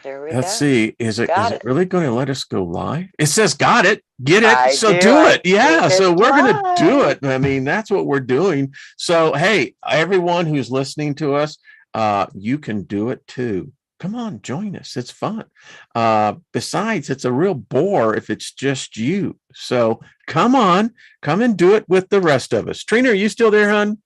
There we Let's go. see. Is Got it it. really going to let us go live? It says got it. Get it. I So do. do I it. Yeah. think So it's we're going to do live. it. I mean, that's what we're doing. So, hey, everyone who's listening to us, you can do it too. Come on, join us. It's fun. Besides, it's a real bore if it's just you. So come on, come and do it with the rest of us. Trina, are you still there, hon?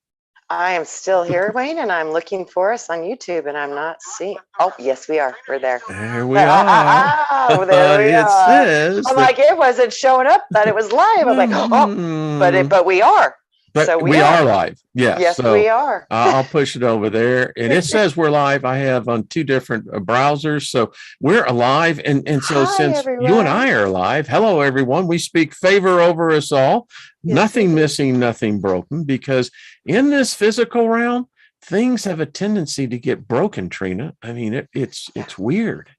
I am still here, Wayne, and I'm looking for us on YouTube, and I'm not seeing. Oh, yes, we are. We're there. There we are. Oh, there we It are. says I'm that. like, it wasn't showing up that it was live. I'm like, oh, but we are. But So we are live. Yes. Yes, So we are. I'll push it over there. And it says we're live. I have on two different browsers. So we're alive. And so Hi, since you and everyone. I are live, hello, everyone. We speak favor over us all. Yes, we Nothing do. missing, nothing broken. Because in this physical realm, things have a tendency to get broken, Trina. I mean, it's weird,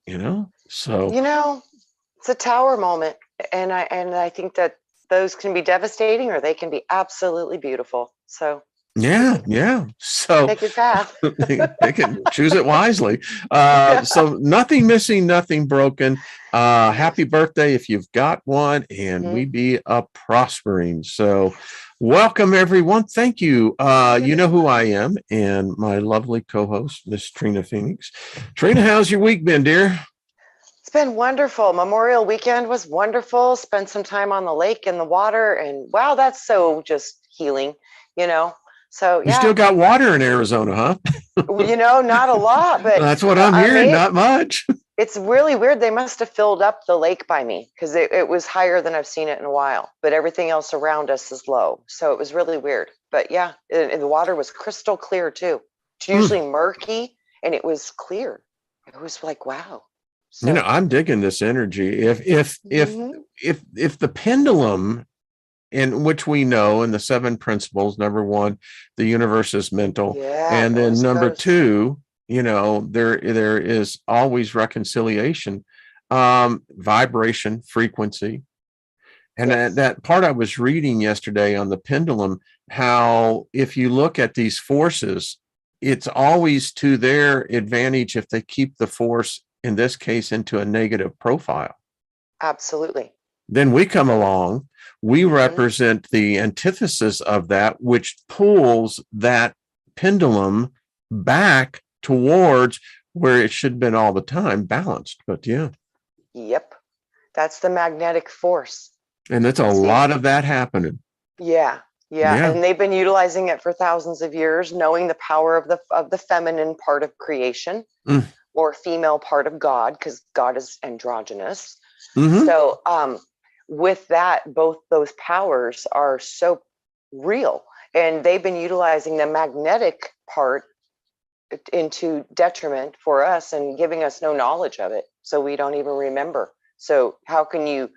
So It's a tower moment, and I think that those can be devastating, or they can be absolutely beautiful. So yeah. So pick your path. they can choose it wisely. So nothing missing, nothing broken. Happy birthday if you've got one, and we be a prospering. So welcome everyone. Thank you. You know who I am, and my lovely co-host, Miss Trina Phoenix. Trina, how's your week been, dear? It's been wonderful. Memorial weekend was wonderful. Spent some time on the lake and the water, and wow, that's so just healing, So You still got water in Arizona, huh? Not a lot, but That's what I'm hearing. Not much. It's really weird. They must have filled up the lake by me because it was higher than I've seen it in a while, but everything else around us is low. So it was really weird. But yeah, and the water was crystal clear too. It's usually murky, and it was clear. It was like, wow. So, I'm digging this energy. If the pendulum, in which we know in the 7 principles, number 1, the universe is mental, and then number 2, there is always reconciliation, vibration, frequency, and that part I was reading yesterday on the pendulum, how if you look at these forces, it's always to their advantage if they keep the force, in this case, into a negative profile. Absolutely. Then we come along, we represent the antithesis of that, which pulls that pendulum back towards where it should have been all the time, balanced. But yeah. Yep. That's the magnetic force. And it's a lot of that happening. Yeah. And they've been utilizing it for thousands of years, knowing the power of the feminine part of creation, or female part of God, because God is androgynous. So with that, both those powers are so real, and they've been utilizing the magnetic part into detriment for us and giving us no knowledge of it, so we don't even remember. So how can you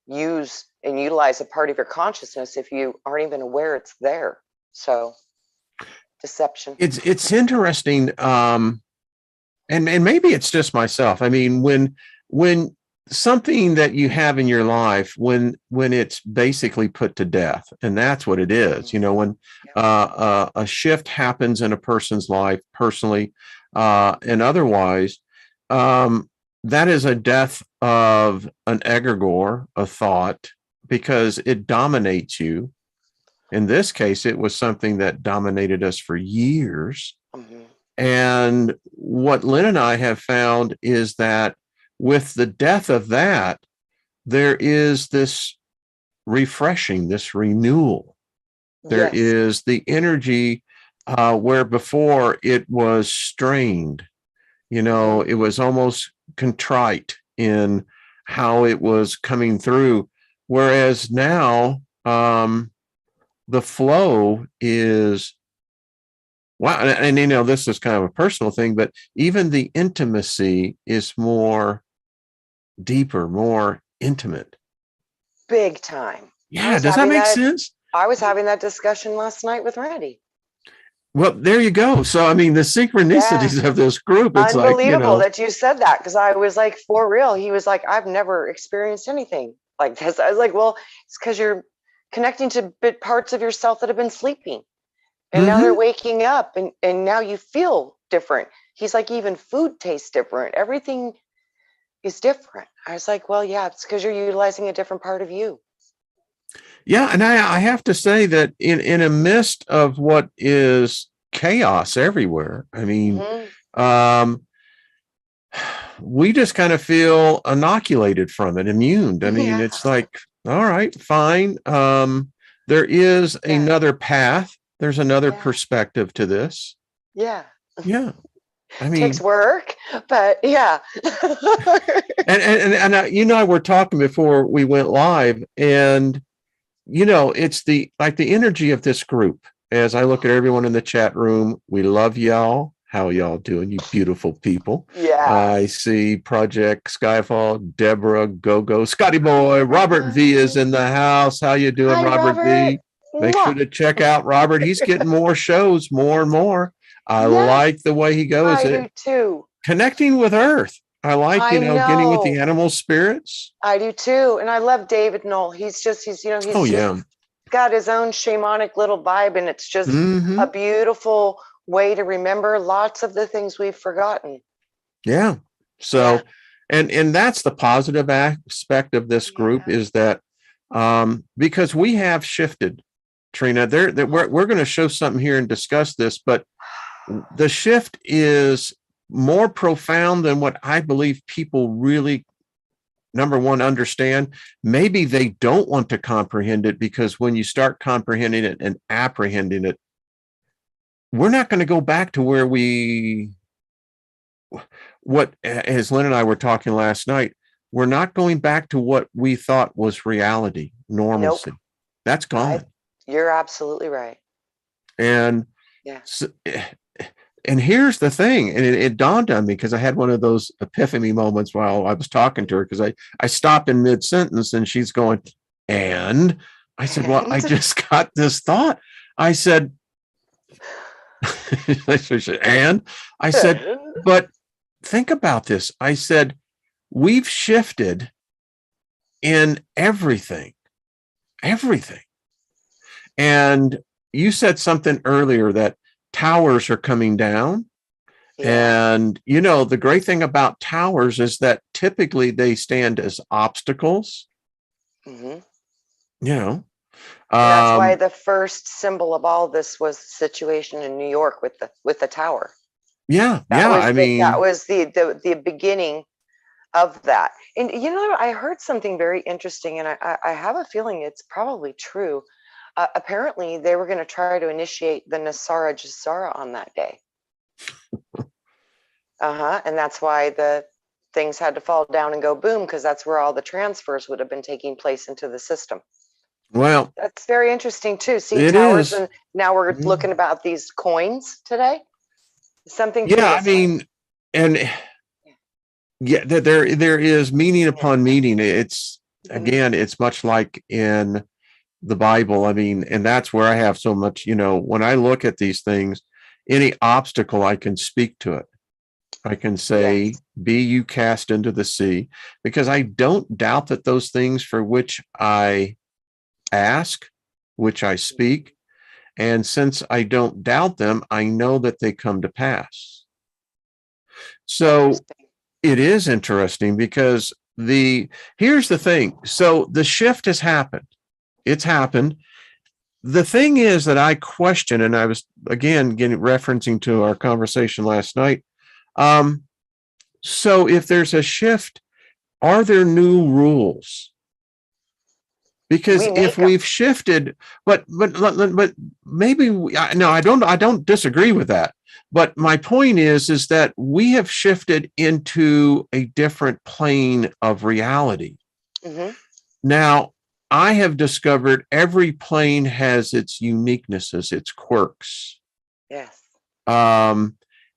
use and utilize a part of your consciousness if you aren't even aware it's there? So deception. It's interesting, and maybe it's just myself. I mean, when something that you have in your life, when it's basically put to death, and that's what it is, when a shift happens in a person's life, personally and otherwise, that is a death of an egregore, a thought, because it dominates you. In this case, it was something that dominated us for years. And what Lynn and I have found is that with the death of that, there is this refreshing, this renewal. There is the energy where before it was strained, it was almost contrite in how it was coming through. Whereas now, the flow is, wow. And this is kind of a personal thing, but even the intimacy is more deeper, more intimate. Big time. Yeah. Does that make sense? I was having that discussion last night with Randy. Well, there you go. So, I mean, the synchronicities of this group, it's unbelievable that you said that, because I was like, for real. He was like, I've never experienced anything like this. I was like, well, it's because you're connecting to parts of yourself that have been sleeping, and now they're waking up, and now you feel different. He's like, even food tastes different. Everything is different. I was like, well, yeah, it's because you're utilizing a different part of you. Yeah. And I have to say that in a midst of what is chaos everywhere, I mean, we just kind of feel inoculated from it, immune. I mean, it's like, all right, fine. There is another path. There's another perspective to this. Yeah. Yeah. I mean, takes work, but yeah. and you know, we're talking before we went live, and you know, it's the energy of this group. As I look at everyone in the chat room, we love y'all. How y'all doing, you beautiful people? Yeah. I see Project Skyfall, Deborah, Go, Scotty Boy, Robert V is in the house. How you doing, Hi, Robert V? Make sure to check out Robert. He's getting more shows, more and more. I like the way he goes. I do too. Connecting with Earth. I like, you know, getting with the animal spirits. I do too. And I love David Knoll. He's just got his own shamanic little vibe, and it's just a beautiful way to remember lots of the things we've forgotten. Yeah. So, and that's the positive aspect of this group is that because we have shifted, Trina, we're going to show something here and discuss this, but the shift is more profound than what I believe people really, number one, understand. Maybe they don't want to comprehend it, because when you start comprehending it and apprehending it, we're not going to go back to where as Lynn and I were talking last night, we're not going back to what we thought was reality, normalcy. Nope. That's gone. You're absolutely right. And and here's the thing, and it dawned on me, because I had one of those epiphany moments while I was talking to her, because I stopped in mid-sentence and she's going, and I said, well, I just got this thought. I said, and I said, but think about this. I said, we've shifted in everything. And you said something earlier that towers are coming down. And, you know, the great thing about towers is that typically they stand as obstacles. You know, and that's why the first symbol of all this was the situation in New York with the tower. That was the beginning of that. And you know, I heard something very interesting, and I have a feeling it's probably true. Apparently, they were going to try to initiate the Nasara Jasara on that day. And that's why the things had to fall down and go boom, because that's where all the transfers would have been taking place into the system. Well, that's very interesting too. See, towers, and now we're looking about these coins today. Something. Yeah, I mean, and there is meaning upon meaning. It's again, it's much like in the Bible. I mean, and that's where I have so much, you know, when I look at these things, any obstacle, I can speak to it. I can say, be you cast into the sea, because I don't doubt that those things for which I ask, which I speak, and since I don't doubt them, I know that they come to pass. So it is interesting, because here's the thing. So the shift has happened. It's happened. The thing is that I question, and I was again referencing to our conversation last night. So if there's a shift, are there new rules? Because if we've shifted, but maybe no, I don't disagree with that. But my point is that we have shifted into a different plane of reality. Now, I have discovered every plane has its uniquenesses, its quirks. Yes.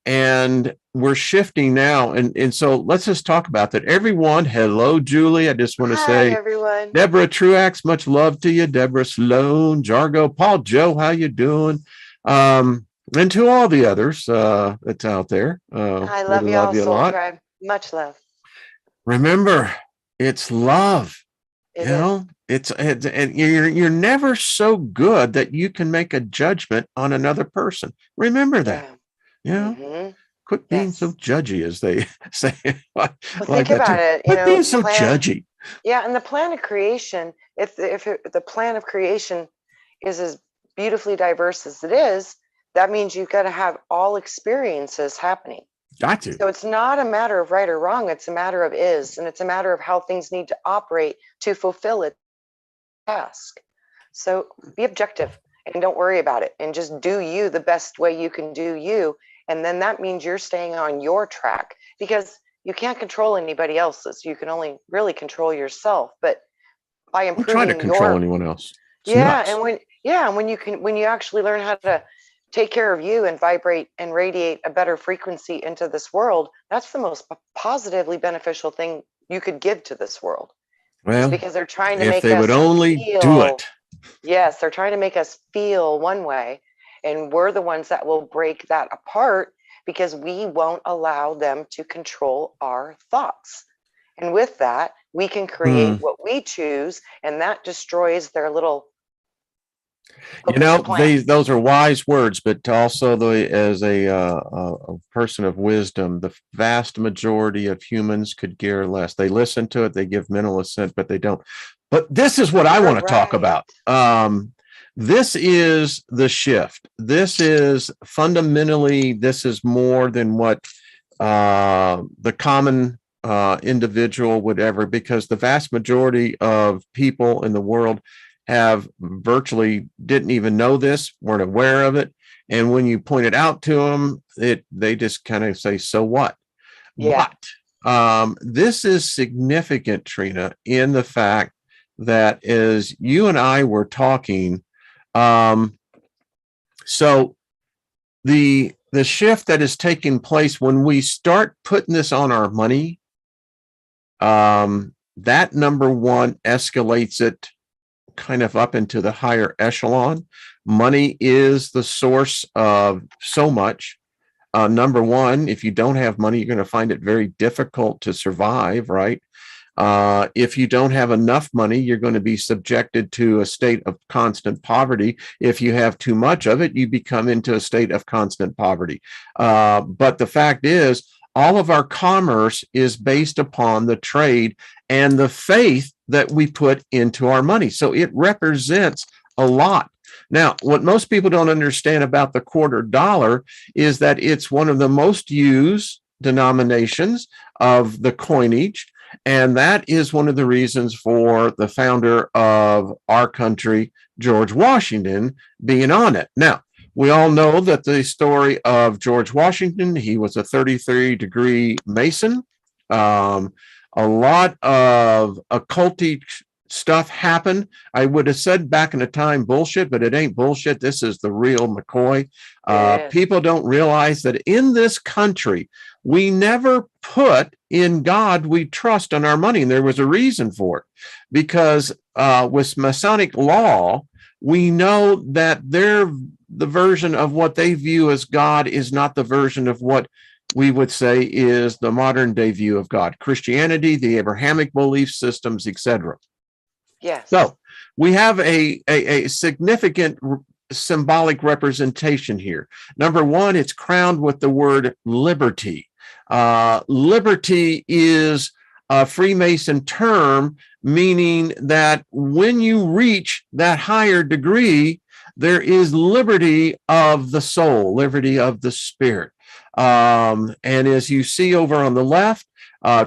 And we're shifting now. And so let's just talk about that. Everyone, hello, Julie. I just want to say, everyone. Deborah Truax, much love to you. Deborah Sloan, Jargo, Paul, Joe, how you doing? And to all the others that's out there. I love you all, Soul Tribe. Much love. Remember, it's love. You know, it's and you're never so good that you can make a judgment on another person. Remember that. You know, Quit being so judgy, as they say. Well, think about it. Quit being so judgy. Yeah, and the plan of creation, if the plan of creation is as beautifully diverse as it is, that means you've got to have all experiences happening. Got to. So it's not a matter of right or wrong. It's a matter of is, and it's a matter of how things need to operate to fulfill its task. So be objective and don't worry about it, and just do you the best way you can do you. And then that means you're staying on your track, because you can't control anybody else's. You can only really control yourself. But by improving, don't try to control anyone else. It's nuts. And when you actually learn how to take care of you and vibrate and radiate a better frequency into this world, that's the most positively beneficial thing you could give to this world. Well, it's because they're trying to make us, if they would only do it. Yes, they're trying to make us feel one way, and we're the ones that will break that apart, because we won't allow them to control our thoughts. And with that, we can create what we choose, and that destroys their little. Those are wise words, but also as a person of wisdom, the vast majority of humans could care less. They listen to it, they give mental assent, but they don't. But this is what I want to talk about. This is the shift. This is fundamentally, this is more than what the common individual would ever, because the vast majority of people in the world have virtually didn't even know this, weren't aware of it. And when you point it out to them, they just kind of say, so what? Yeah. But this is significant, Trina, in the fact that as you and I were talking, so the shift that is taking place when we start putting this on our money, that number one escalates it kind of up into the higher echelon. Money is the source of so much. Number one, if you don't have money, you're going to find it very difficult to survive, right? If you don't have enough money, you're going to be subjected to a state of constant poverty. If you have too much of it, you become into a state of constant poverty. But the fact is, all of our commerce is based upon the trade and the faith that we put into our money. So it represents a lot. Now, what most people don't understand about the quarter dollar is that it's one of the most used denominations of the coinage. And that is one of the reasons for the founder of our country, George Washington, being on it. Now, we all know that the story of George Washington, he was a 33-degree Mason. A lot of occulty stuff happened. I would have said back in the time bullshit, but it ain't bullshit. This is the real McCoy. People don't realize that in this country, we never put in God we trust on our money. And there was a reason for it, because with Masonic law, we know that the version of what they view as God is not the version of what we would say is the modern day view of God. Christianity, the Abrahamic belief systems, etc. Yes. So we have a significant symbolic representation here. Number one, it's crowned with the word liberty. Liberty is a Freemason term, meaning that when you reach that higher degree, there is liberty of the soul, liberty of the spirit. And as you see over on the left,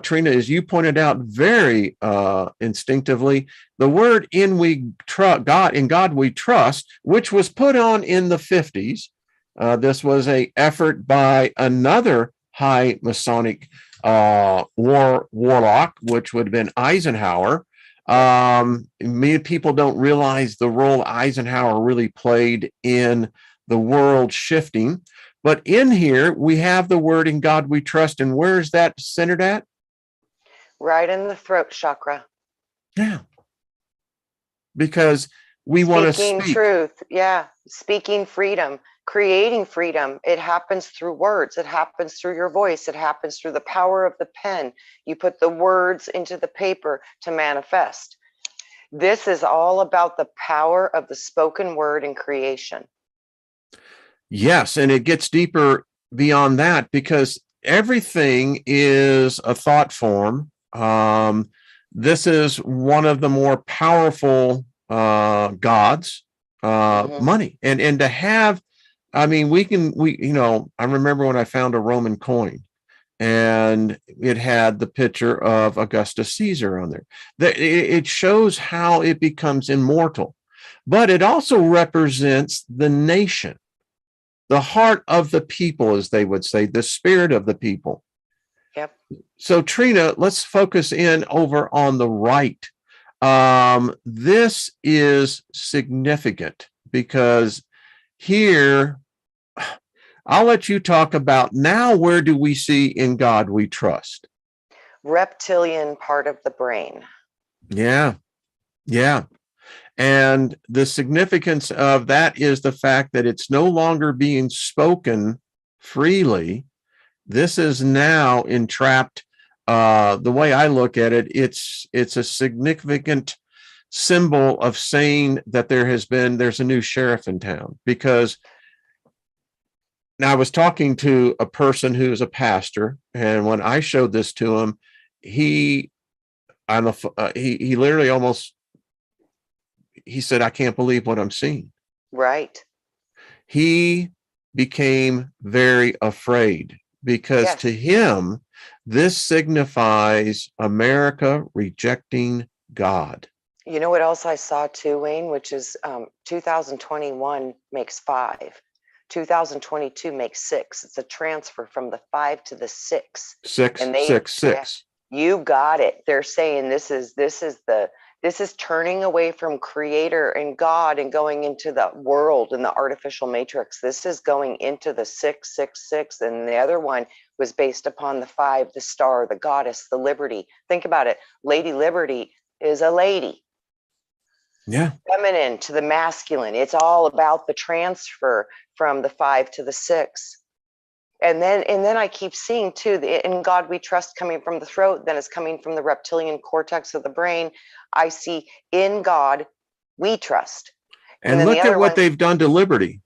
Trina, as you pointed out very instinctively, the word in God we trust, which was put on in the 50s. This was an effort by another high Masonic warlock, which would have been Eisenhower. Many people don't realize the role Eisenhower really played in the world shifting. But in here, we have the word in God we trust. And where is that centered at? Right in the throat chakra. Yeah. Because we want to speak truth. Yeah. Speaking freedom, creating freedom. It happens through words. It happens through your voice. It happens through the power of the pen. You put the words into the paper to manifest. This is all about the power of the spoken word in creation. Yes, and it gets deeper beyond that, because everything is a thought form. This is one of the more powerful gods, money, and to have, I mean, I remember when I found a Roman coin, and it had the picture of Augustus Caesar on there. It shows how it becomes immortal, but it also represents the nation, the heart of the people, as they would say, the spirit of the people. Yep. So, Trina, let's focus in over on the right. This is significant because here, I'll let you talk about now, where do we see in God we trust? Reptilian part of the brain. Yeah. Yeah. And the significance of that is the fact that it's no longer being spoken freely. This is now entrapped. The way I look at it, it's a significant symbol of saying that there's a new sheriff in town. Because now I was talking to a person who's a pastor, and when I showed this to him, he literally almost, he said, I can't believe what I'm seeing. Right. He became very afraid because to him, this signifies America rejecting God. You know what else I saw too, Wayne, which is 2021 makes 5. 2022 makes 6. It's a transfer from the 5 to the 6. 6, and they, 6, 6. You got it. They're saying this is turning away from Creator and God and going into the world and the artificial matrix. This is going into the 666, and the other one was based upon the 5, the star, the goddess, the liberty. Think about it. Lady Liberty is a lady. Yeah. Feminine to the masculine. It's all about the transfer from the 5 to the 6. And then I keep seeing too, the in God we trust coming from the throat, then it's coming from the reptilian cortex of the brain. I see in God we trust. And look at what they've done to liberty.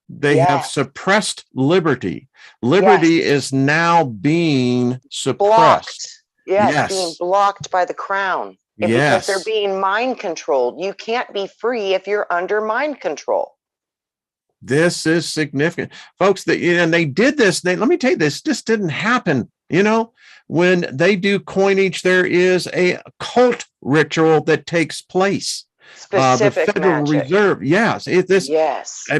They have suppressed liberty. Liberty is now being suppressed. Blocked. Yes, being blocked by the crown. And because they're being mind controlled. You can't be free if you're under mind control. This is significant, folks. And they did this. Let me tell you, this didn't happen. When they do coinage, there is a cult ritual that takes place. Specific the Federal magic. Reserve. Yes.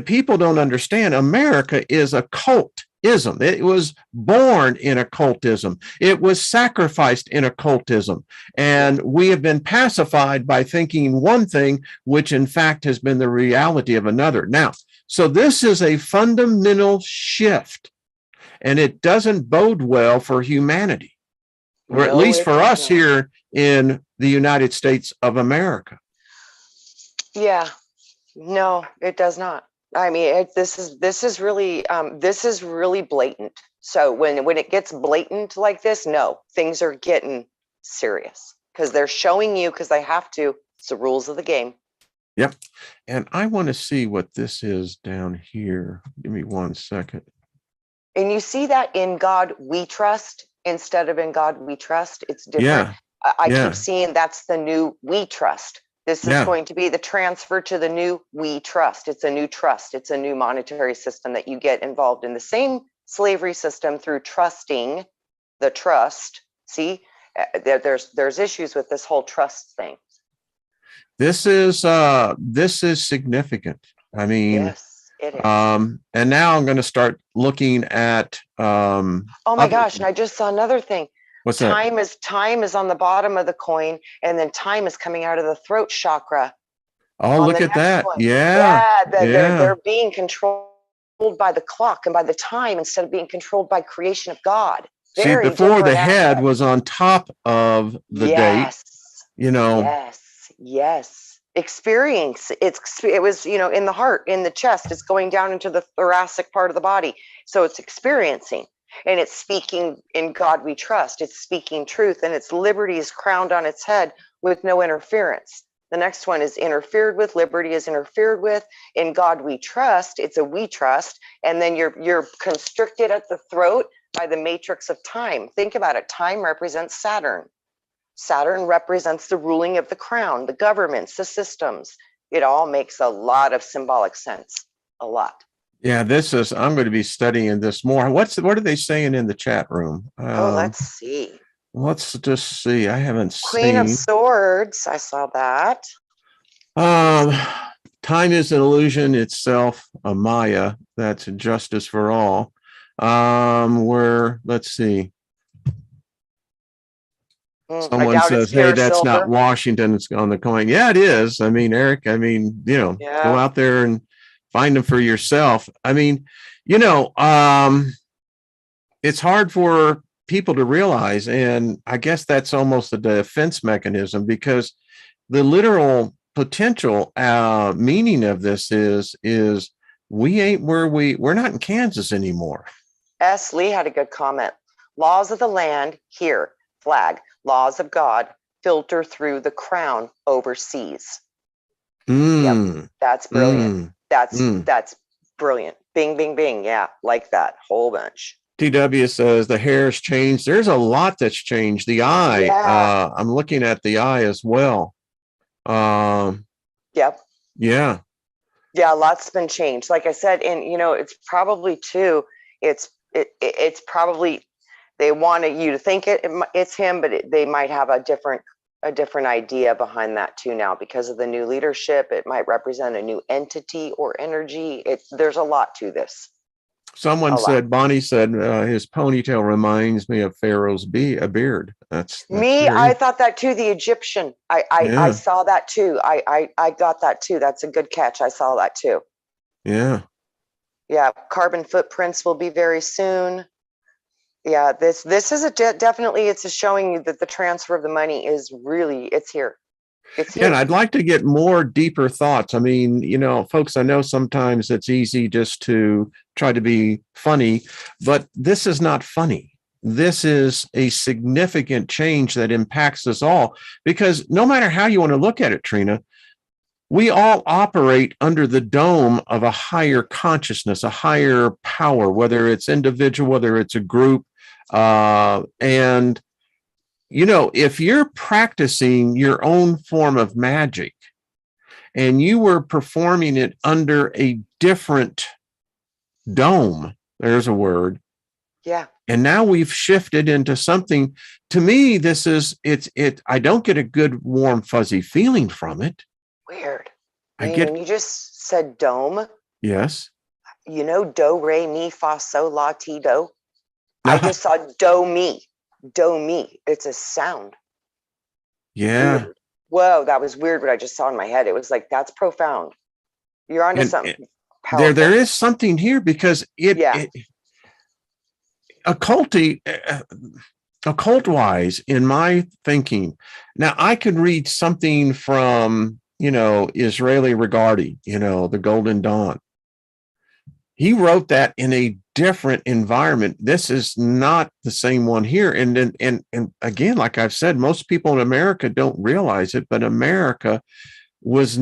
People don't understand. America is a cultism. It was born in occultism. It was sacrificed in occultism. And we have been pacified by thinking one thing, which in fact has been the reality of another. Now, so this is a fundamental shift, and it doesn't bode well for humanity, or at least for us here in the United States of America. Yeah, no, it does not. I mean, this is really blatant. So when it gets blatant like this, no, things are getting serious because they're showing you, because they have to. It's the rules of the game. Yep. And I want to see what this is down here. Give me 1 second. And you see that in God we trust instead of in God we trust. It's different. Yeah. I keep seeing that's the new we trust. This is going to be the transfer to the new we trust. It's a new trust. It's a new monetary system that you get involved in the same slavery system through trusting the trust. See, there's issues with this whole trust thing. This is significant. I mean, yes, it is. And now I'm going to start looking at. Oh my gosh! And I just saw another thing. What's time that? Time is on the bottom of the coin, and then time is coming out of the throat chakra. Oh, look at that! Yeah, they're being controlled by the clock and by the time instead of being controlled by creation of God. See, before the head was on top of the date. Yes. Experience. It was, in the heart, in the chest. It's going down into the thoracic part of the body. So it's experiencing, and it's speaking in God we trust. It's speaking truth, and its liberty is crowned on its head with no interference. The next one is interfered with. Liberty is interfered with. In God we trust. It's a we trust. And then you're constricted at the throat by the matrix of time. Think about it. Time represents Saturn. Saturn represents the ruling of the crown, the governments, the systems. It all makes a lot of symbolic sense. A lot. Yeah, I'm going to be studying this more. What are they saying in the chat room? Let's see. Let's just see. I haven't Queen of seen. Swords. I saw that. Time is an illusion itself, a Maya. That's justice for all. Let's see. Someone says, hey, that's silver. Not Washington. It's on the coin. Yeah, it is. I mean, Eric, go out there and find them for yourself. It's hard for people to realize. And I guess that's almost a defense mechanism, because the literal potential meaning of this is we ain't we're not in Kansas anymore. S. Lee had a good comment. Laws of the land here, flag. Laws of God filter through the crown overseas. Yep, that's brilliant. That's brilliant. Bing, bing, bing. Yeah, like that whole bunch. TW says the hair's changed. There's a lot that's changed. The eye. Yeah. I'm looking at the eye as well. Yep. Yeah. Yeah, lots been changed. Like I said, and it's probably too. It's probably. They wanted you to think it's him, but they might have a different idea behind that too now because of the new leadership. It might represent a new entity or energy. There's a lot to this. Bonnie said his ponytail reminds me of Pharaoh's beard. That's me. I thought that too. The Egyptian. I saw that too. I got that too. That's a good catch. I saw that too. Yeah. Yeah. Carbon footprints will be very soon. Yeah, this is definitely it's showing you that the transfer of the money is really it's here. It's here. And I'd like to get more deeper thoughts. I mean, folks, I know sometimes it's easy just to try to be funny, but this is not funny. This is a significant change that impacts us all, because no matter how you want to look at it, Trina, we all operate under the dome of a higher consciousness, a higher power, whether it's individual, whether it's a group. And if you're practicing your own form of magic and you were performing it under a different dome, there's a word. Yeah. And now we've shifted into something. To me, I don't get a good, warm, fuzzy feeling from it. Weird. When you just said dome. Yes. Do, re, mi, fa, sol, la, ti, do. I just saw do, mi. It's a sound. Yeah. Weird. Whoa, that was weird what I just saw in my head. It was like, that's profound. You're onto something powerful. There is something here, because occult-wise, in my thinking, now I could read something from, Israeli Regardie, the Golden Dawn. He wrote that in a different environment. This is not the same one here. And again, like I've said, most people in America don't realize it, but America was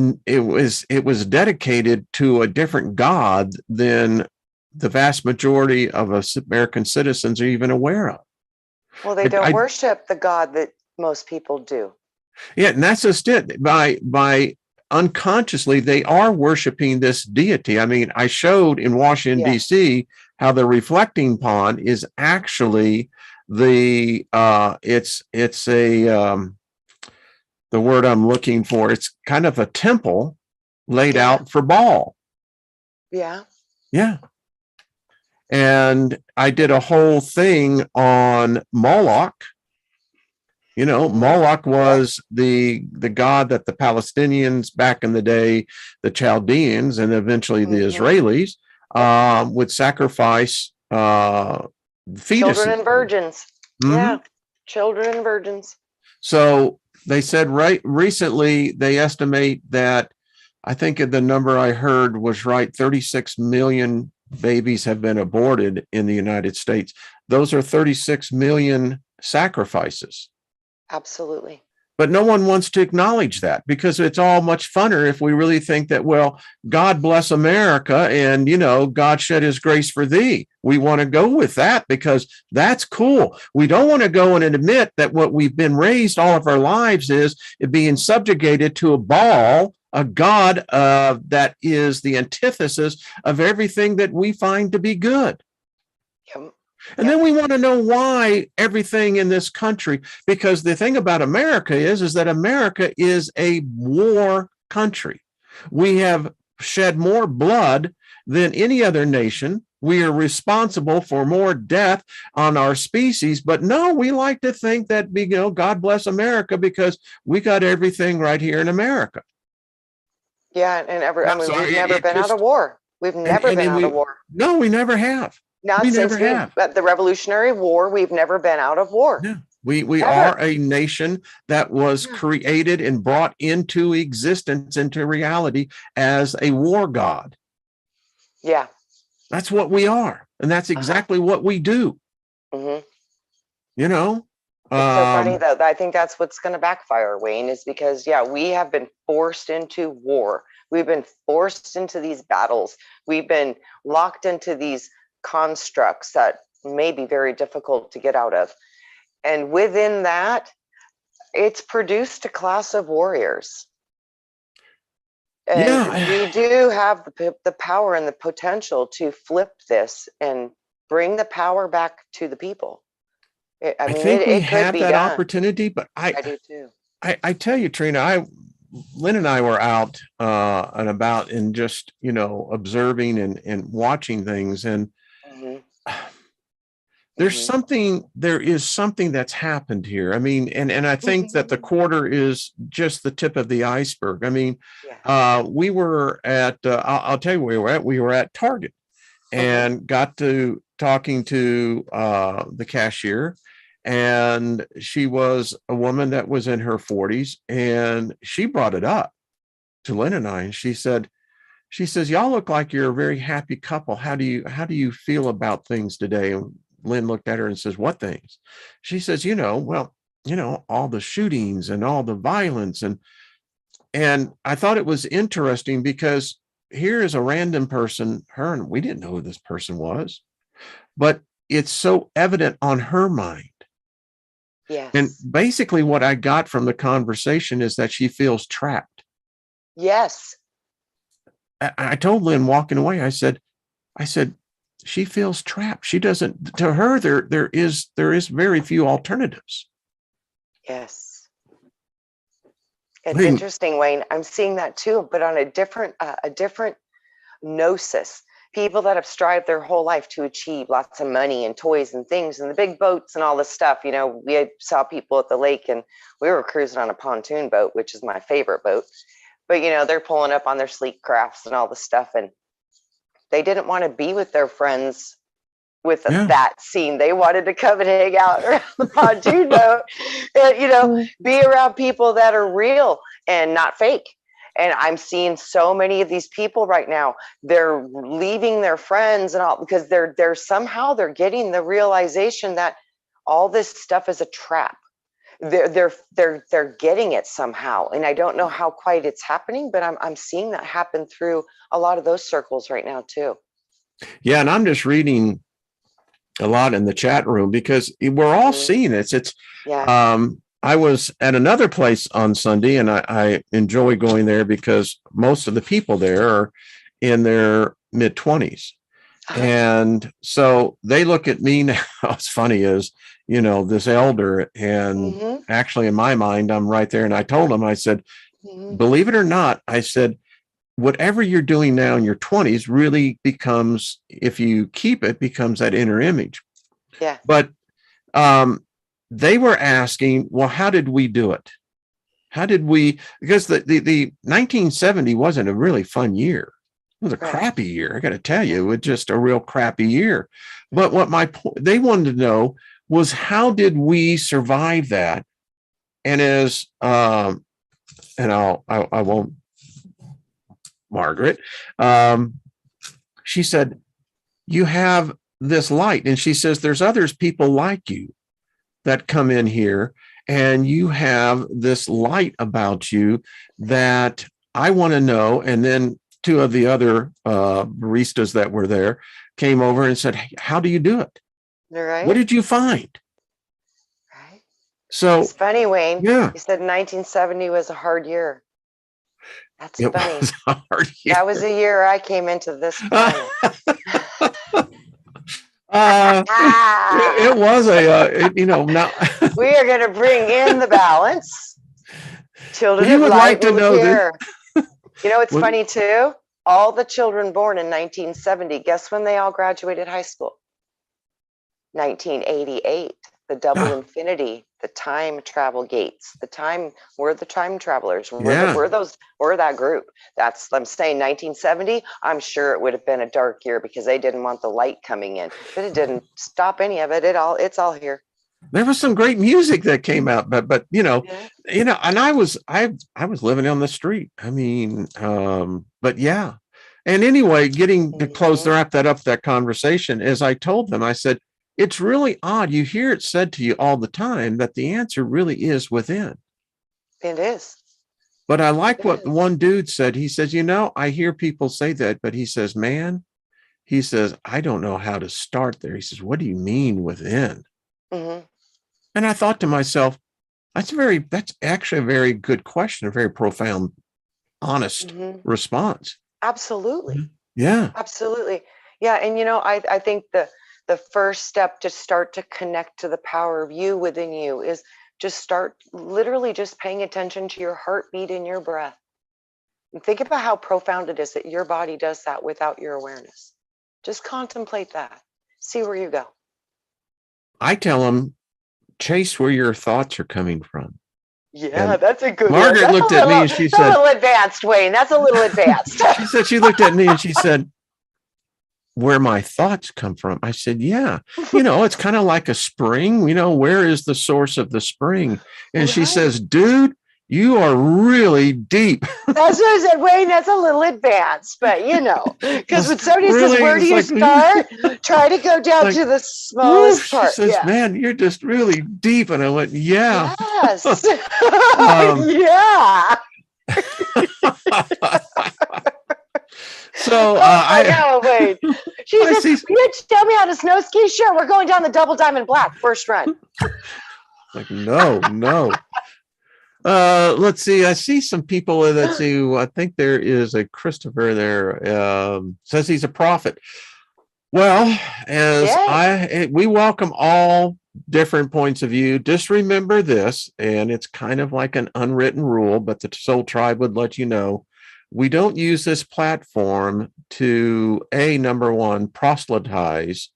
dedicated to a different God than the vast majority of us American citizens are even aware of. Well, they don't worship the God that most people do. Yeah, and that's just it. By unconsciously, they are worshiping this deity. I mean, I showed in Washington, D.C., how the reflecting pond is actually the word I'm looking for. It's kind of a temple laid out for Baal. Yeah. Yeah. And I did a whole thing on Moloch. Moloch was the god that the Palestinians back in the day, the Chaldeans, and eventually the Israelis would sacrifice fetuses. Children and virgins. Mm-hmm. Yeah, children and virgins. So they said recently they estimate that, I think the number I heard was right, 36 million babies have been aborted in the United States. Those are 36 million sacrifices. Absolutely. But no one wants to acknowledge that, because it's all much funner if we really think that, well, God bless America and, God shed his grace for thee. We want to go with that because that's cool. We don't want to go and admit that what we've been raised all of our lives is being subjugated to a God that is the antithesis of everything that we find to be good. Yep. And then we want to know why everything in this country, because the thing about America is that America is a war country. We have shed more blood than any other nation. We are responsible for more death on our species. But no, we like to think that, God bless America because we got everything right here in America. Yeah. We've never been out of war. We've never been out of war. No, we never have. Not since the Revolutionary War, we've never been out of war. Yeah. We are a nation that was created and brought into existence, into reality as a war god. Yeah. That's what we are. And that's exactly what we do. Mm-hmm. It's so funny though. I think that's what's going to backfire, Wayne, is because, we have been forced into war. We've been forced into these battles. We've been locked into these constructs that may be very difficult to get out of. And within that, it's produced a class of warriors. And we do have the power and the potential to flip this and bring the power back to the people. I think we have that opportunity, but I do too. I tell you, Trina, Lynn and I were out and about and just, observing and watching things. And there is something that's happened here. I mean, and I think that the quarter is just the tip of the iceberg. I mean, we were at, I'll tell you where we were at. We were at Target and got to talking to the cashier, and she was a woman that was in her 40s, and she brought it up to Lynn and I, and she says, y'all look like you're a very happy couple. How do you feel about things today? And Lynn looked at her and says, what things? She says, all the shootings and all the violence. And I thought it was interesting because here is a random person, and we didn't know who this person was, but it's so evident on her mind. Yes. And basically what I got from the conversation is that she feels trapped. Yes. I told Lynn walking away, I said, she feels trapped. She doesn't, to her, there is very few alternatives. Yes. It's interesting, Wayne. I'm seeing that too, but on a different gnosis. People that have strived their whole life to achieve lots of money and toys and things and the big boats and all this stuff. We saw people at the lake and we were cruising on a pontoon boat, which is my favorite boat. But, they're pulling up on their sleek crafts and all this stuff. And they didn't want to be with their friends with that scene. They wanted to come and hang out around the pontoon boat and, be around people that are real and not fake. And I'm seeing so many of these people right now, they're leaving their friends and all because they're somehow getting the realization that all this stuff is a trap. They're getting it somehow. And I don't know how quite it's happening, but I'm seeing that happen through a lot of those circles right now too. Yeah. And I'm just reading a lot in the chat room because we're all seeing this. I was at another place on Sunday and I enjoy going there because most of the people there are in their mid-20s. And so they look at me now. What's funny is, this elder, and actually in my mind, I'm right there. And I told him, I said, believe it or not, I said, whatever you're doing now in your 20s really becomes, if you keep it, becomes that inner image. Yeah. But they were asking, well, how did we do it? How did we, because the 1970 wasn't a really fun year. It was a crappy year. I got to tell you, it was just a real crappy year. But what they wanted to know was how did we survive that? And as, and I won't, Margaret, she said, you have this light. And she says, there's people like you that come in here and you have this light about you that I want to know. And then two of the other baristas that were there came over and said, hey, how do you do it? Right. What did you find? Right. So it's funny, Wayne. Yeah. You said 1970 was a hard year. That's funny. Was a hard year. That was a year I came into this planet. It was now we are going to bring in the balance. Children you of would light like to will know appear. that. It's funny too. All the children born in 1970, guess when they all graduated high school? 1988. The double infinity, the time travel gates, we're the time travelers. We're that group. I'm saying 1970, I'm sure it would have been a dark year because they didn't want the light coming in, but it didn't stop any of it. It's all here. There was some great music that came out, but and I was living on the street. I mean, but yeah. And anyway, getting to wrap that conversation, as I told them, I said, it's really odd. You hear it said to you all the time that the answer really is within. It is. But I like what one dude said. He says, I hear people say that, but he says, man, I don't know how to start there. He says, what do you mean within? Mm-hmm. And I thought to myself, that's actually a very good question, a very profound, honest response. Absolutely. Mm-hmm. Yeah. Absolutely. Yeah. And, I think the first step to start to connect to the power of you within you is just start literally just paying attention to your heartbeat and your breath. And think about how profound it is that your body does that without your awareness. Just contemplate that. See where you go. I tell them, chase where your thoughts are coming from. Yeah, that's a good one. Margaret looked at me and she said, that's a little advanced, Wayne. That's a little advanced. she looked at me and she said, where my thoughts come from. I said, yeah, it's kind of like a spring, where is the source of the spring? And she says, dude, you are really deep. That's what I said, Wayne, that's a little advanced, but because when somebody says, where do you start? Try to go down to the smallest part. She says, man, you're just really deep. And I went, yeah. Yes. Yeah. So wait. She said, will you tell me how to snow ski? Sure, we're going down the Double Diamond Black first run. Like, no. Let's see. I see some people that do. I think there is a Christopher there. Says he's a prophet. Well, we welcome all different points of view. Just remember this, and it's kind of like an unwritten rule, but the Soul Tribe would let you know. We don't use this platform to number one, proselytize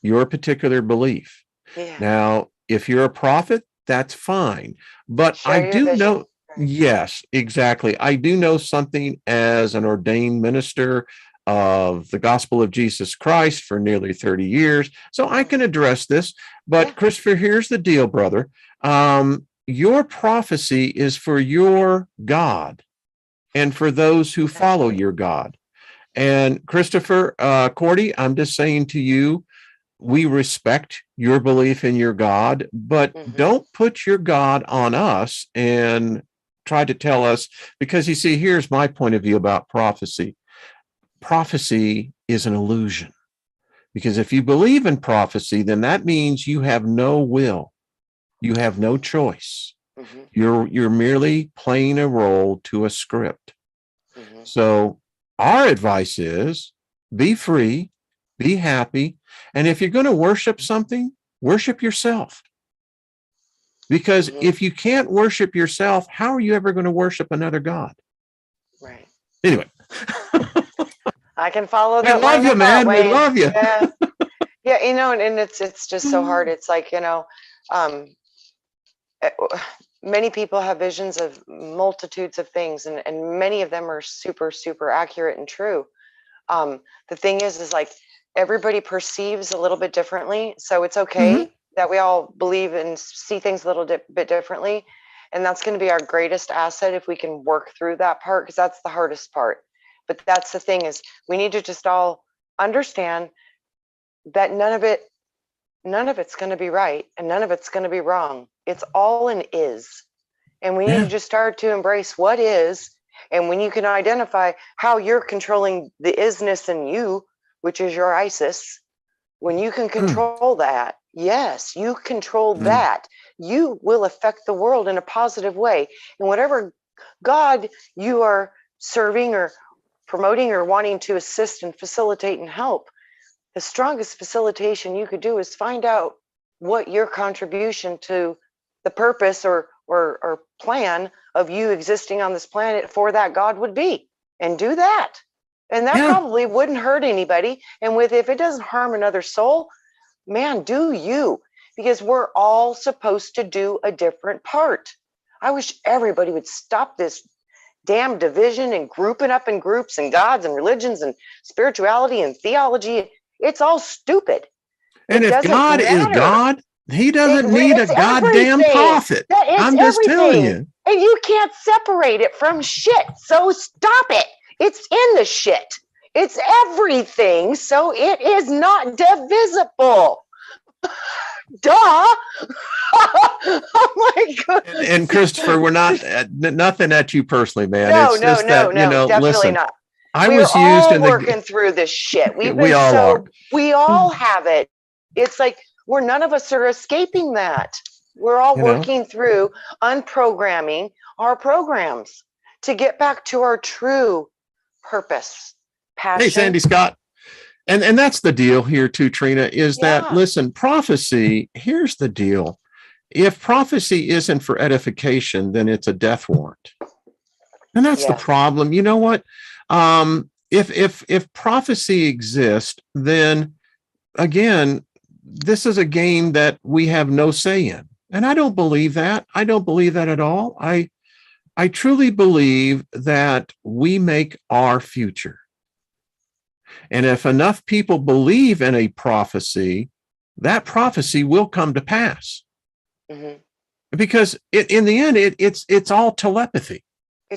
your particular belief. Yeah. Now, if you're a prophet, that's fine. But I do know, yes, exactly. I do know something as an ordained minister of the gospel of Jesus Christ for nearly 30 years. So I can address this. But Christopher, here's the deal, brother. Your prophecy is for your God and for those who follow your God. And Christopher, Cordy, I'm just saying to you, we respect your belief in your God, but don't put your God on us and try to tell us, because you see, here's my point of view about prophecy. Prophecy is an illusion, because if you believe in prophecy, then that means you have no will. You have no choice. You're merely playing a role to a script. So our advice is be free, be happy. And if you're going to worship something, worship yourself. Because if you can't worship yourself, how are you ever going to worship another God? Right. Anyway. I can follow that. We love you, man. We love you. Yeah, and it's just so hard. It's like, many people have visions of multitudes of things, and many of them are super, super accurate and true. The thing is like everybody perceives a little bit differently. So it's okay that we all believe and see things a little bit differently. And that's going to be our greatest asset if we can work through that part, because that's the hardest part. But that's the thing, is we need to just all understand that none of it none of it's going to be right and none of it's going to be wrong. It's all an is. And we need to just start to embrace what is. And when you can identify how you're controlling the isness in you, which is your ISIS, when you can control that, yes, you control that, you will affect the world in a positive way. And whatever God you are serving or promoting or wanting to assist and facilitate and help, the strongest facilitation you could do is find out what your contribution to the purpose or plan of you existing on this planet for that God would be, and do that. And that probably wouldn't hurt anybody. And if it doesn't harm another soul, man, do you, because we're all supposed to do a different part. I wish everybody would stop this damn division and grouping up in groups and gods and religions and spirituality and theology. It's all stupid. And if God is God, he doesn't need a goddamn prophet. I'm just telling you. And you can't separate it from shit. So stop it. It's in the shit. It's everything. So it is not divisible. Duh. Oh my goodness. And Christopher, we're nothing at you personally, man. No, it's just that, definitely listen, not. We're all working through this shit. We all have it. It's like none of us are escaping that. We're all working through unprogramming our programs to get back to our true purpose, passion. Hey, Sandy Scott. And that's the deal here too, Trina, is that, listen, prophecy, here's the deal. If prophecy isn't for edification, then it's a death warrant. And that's the problem. You know what? If prophecy exists, then again, this is a game that we have no say in. And I don't believe that. I don't believe that at all. I truly believe that we make our future. And if enough people believe in a prophecy, that prophecy will come to pass. Mm-hmm. Because in the end, it's all telepathy.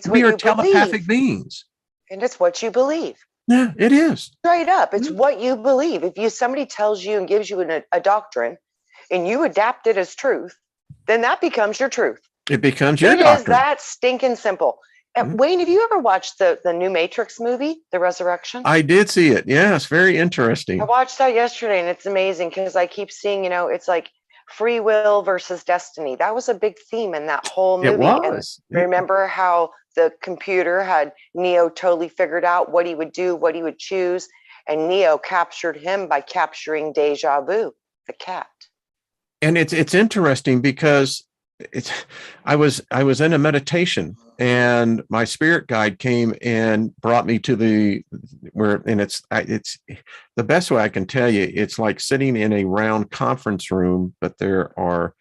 We are telepathic beings. And it's what you believe. Yeah, it is. Straight up. It's what you believe. If somebody tells you and gives you a doctrine and you adapt it as truth, then that becomes your truth. It becomes your doctrine. It is that stinking simple. Wayne, have you ever watched the new Matrix movie, The Resurrection? I did see it. Yeah, it's very interesting. I watched that yesterday and it's amazing because I keep seeing, it's like free will versus destiny. That was a big theme in that whole movie. It was. And remember how the computer had Neo totally figured out what he would do, what he would choose, and Neo captured him by capturing Deja Vu, the cat. And it's interesting because I was in a meditation and my spirit guide came and brought me to it's the best way I can tell you. It's like sitting in a round conference room, but there are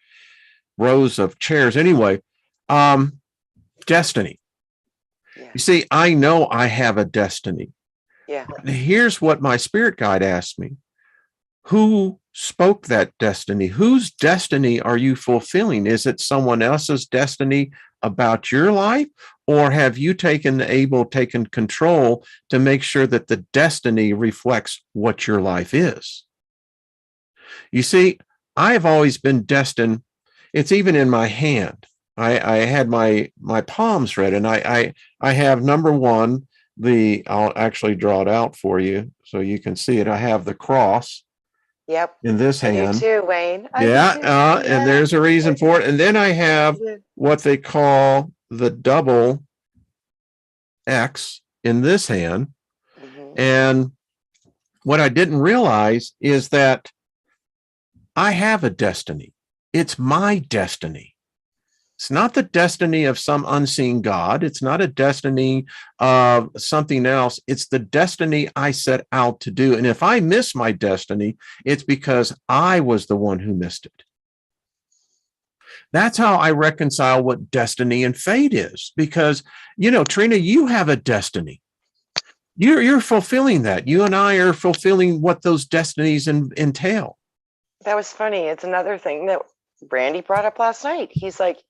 rows of chairs. Anyway, destiny. Yeah. You see, I know I have a destiny. Yeah. Here's what my spirit guide asked me. Who spoke that destiny? Whose destiny are you fulfilling? Is it someone else's destiny about your life? Or have you taken control to make sure that the destiny reflects what your life is? You see, I've always been destined. It's even in my hand. I had my palms read, and I have number one, I'll actually draw it out for you so you can see it. I have the cross. Yep. In this hand. I do too, Wayne. And there's a reason for it. And then I have what they call the double X in this hand. Mm-hmm. And what I didn't realize is that I have a destiny. It's my destiny. It's not the destiny of some unseen God. It's not a destiny of something else. It's the destiny I set out to do. And if I miss my destiny, it's because I was the one who missed it. That's how I reconcile what destiny and fate is. Because, Trina, you have a destiny. You're fulfilling that. You and I are fulfilling what those destinies entail. That was funny. It's another thing that Brandy brought up last night. He's like,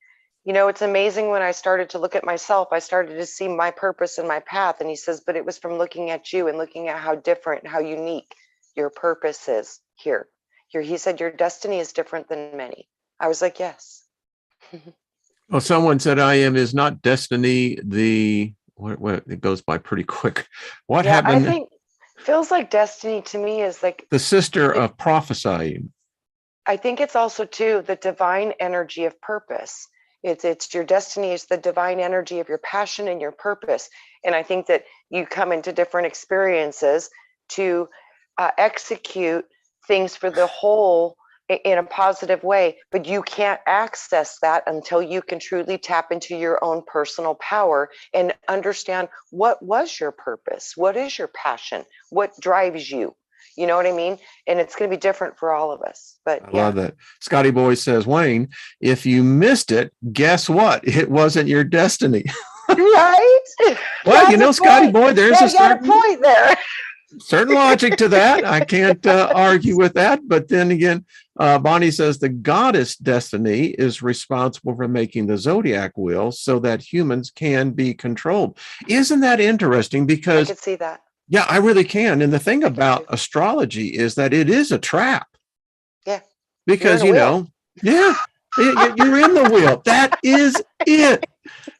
it's amazing when I started to look at myself, I started to see my purpose and my path. And he says, but it was from looking at you and looking at how different, how unique your purpose is here. he said, your destiny is different than many. I was like, yes. Well, someone said is not destiny what it goes by pretty quick. What happened? I think feels like destiny to me is like the sister of prophesying. I think it's also too the divine energy of purpose. It's your destiny is the divine energy of your passion and your purpose. And I think that you come into different experiences to execute things for the whole in a positive way, but you can't access that until you can truly tap into your own personal power and understand what was your purpose, what is your passion, what drives you. You know what I mean? And it's going to be different for all of us. But I love that. Scotty Boy says, Wayne, if you missed it, guess what? It wasn't your destiny. Right? Well, Scotty Boy, there's a point there. Certain logic to that. I can't argue with that. But then again, Bonnie says the goddess destiny is responsible for making the zodiac wheel so that humans can be controlled. Isn't that interesting? Because I could see that. Yeah, I really can. And the thing about astrology is that it is a trap. Yeah. Because, you're in the wheel. That is it.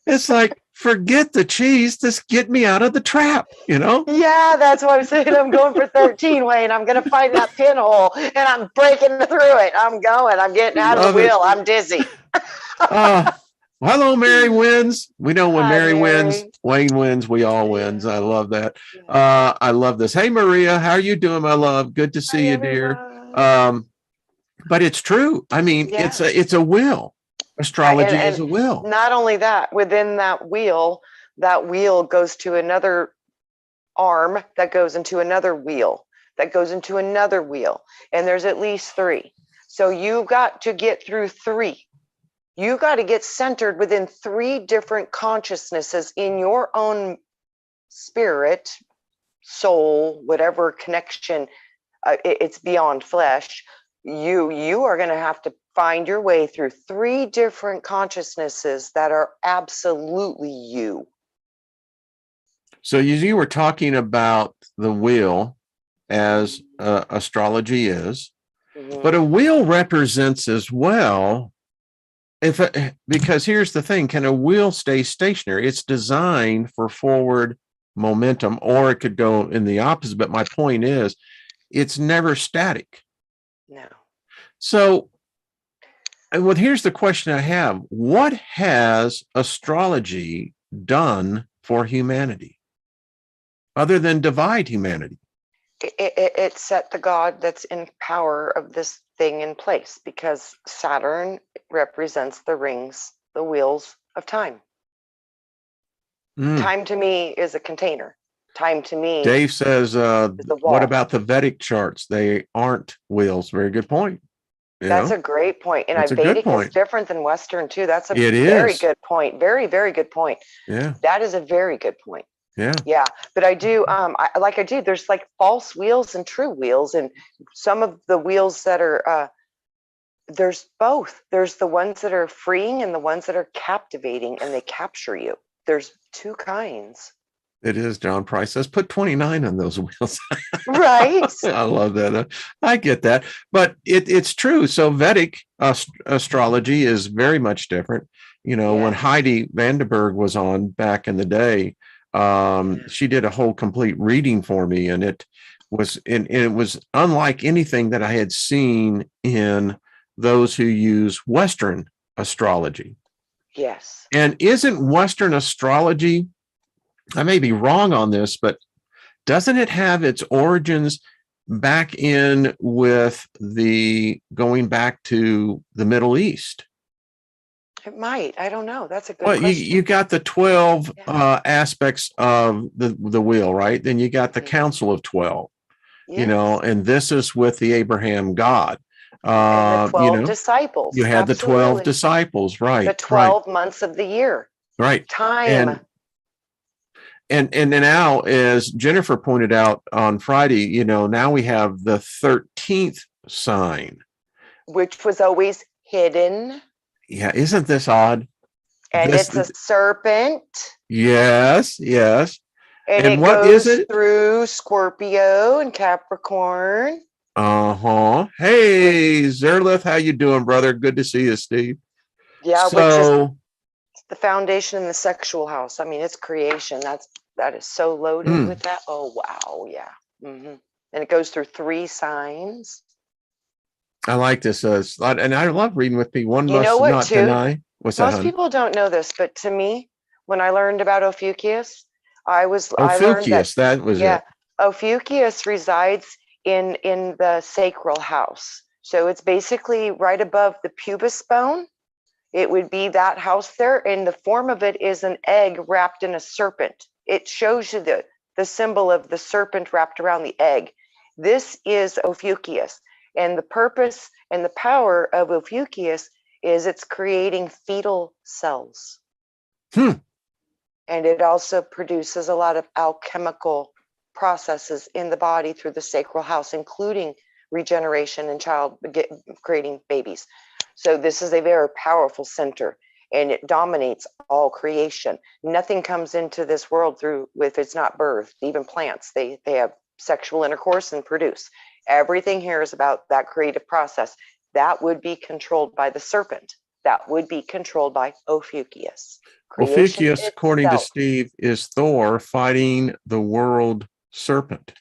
It's like, forget the cheese. Just get me out of the trap, Yeah, that's what I'm saying. I'm going for 13, Wayne. I'm going to find that pinhole and I'm breaking through it. I'm getting out of the wheel. I'm dizzy. Hello, Mary wins. We know when Mary wins, Wayne wins, we all wins. I love that. I love this. Hey, Maria, how are you doing, my love? Good to see you, dear. But it's true. I mean, it's a will. Astrology is a will. Not only that, within that wheel goes to another arm that goes into another wheel, that goes into another wheel. And there's at least 3. So you've got to get through 3. You got to get centered within 3 different consciousnesses in your own spirit, soul, whatever connection. It's beyond flesh. You are going to have to find your way through 3 different consciousnesses that are absolutely you. So you were talking about the wheel as astrology is, but a wheel represents as well. Because here's the thing, can a wheel stay stationary? It's designed for forward momentum, or it could go in the opposite. But my point is, it's never static. No. So, here's the question I have. What has astrology done for humanity other than divide humanity? It set the God that's in power of this thing in place, because Saturn represents the rings, the wheels of time. Time to me is a container. Time to me. Dave says, what about the Vedic charts? They aren't wheels. Very good point. That's a great point. And Vedic is different than Western too. That's a very good point. Very, very good point. Yeah. That is a very good point. Yeah. Yeah. But I do, there's like false wheels and true wheels. And some of the wheels that are, there's both. There's the ones that are freeing and the ones that are captivating and they capture you. There's 2 kinds. It is. John Price says, put 29 on those wheels. Right. I love that. I get that. But it's true. So Vedic astrology is very much different. When Heidi Vandenberg was on back in the day, she did a whole complete reading for me. And it was unlike anything that I had seen in those who use Western astrology. Yes. And isn't Western astrology, I may be wrong on this, but doesn't it have its origins back in with going back to the Middle East? It might. I don't know. That's a good question. You got the 12 aspects of the wheel, right? Then you got the Council of 12, and this is with the Abraham God. And the 12 disciples. You had the 12 disciples, right? The 12 months of the year. Right. Time. And now, as Jennifer pointed out on Friday, now we have the 13th sign, which was always hidden. Yeah, isn't this odd? And it's a serpent. Yes. And what goes is it? Through Scorpio and Capricorn. Hey, Zerlith, how you doing, brother? Good to see you, Steve. Yeah, which is So, the foundation in the sexual house. I mean, it's creation. That is so loaded with that. Oh wow, yeah. And it goes through 3 signs. I like this, and I love reading with people. One You know must what, not too? deny. What's that, Most hon? people don't know this, but to me, when I learned about Ophiuchus, I learned that, Ophiuchus, that was yeah, it. Ophiuchus resides in the sacral house. So it's basically right above the pubis bone. It would be that house there, and the form of it is an egg wrapped in a serpent. It shows you the symbol of the serpent wrapped around the egg. This is Ophiuchus, and the purpose and the power of Ophiuchus is it's creating fetal cells. And it also produces a lot of alchemical processes in the body through the sacral house, including regeneration and creating babies. So this is a very powerful center, and it dominates all creation. Nothing comes into this world if it's not birthed. Even plants, they have sexual intercourse and produce. Everything here is about that creative process. That would be controlled by the serpent. That would be controlled by Ophiuchus. Creation Ophiuchus, according to itself. Steve, is Thor fighting the world serpent.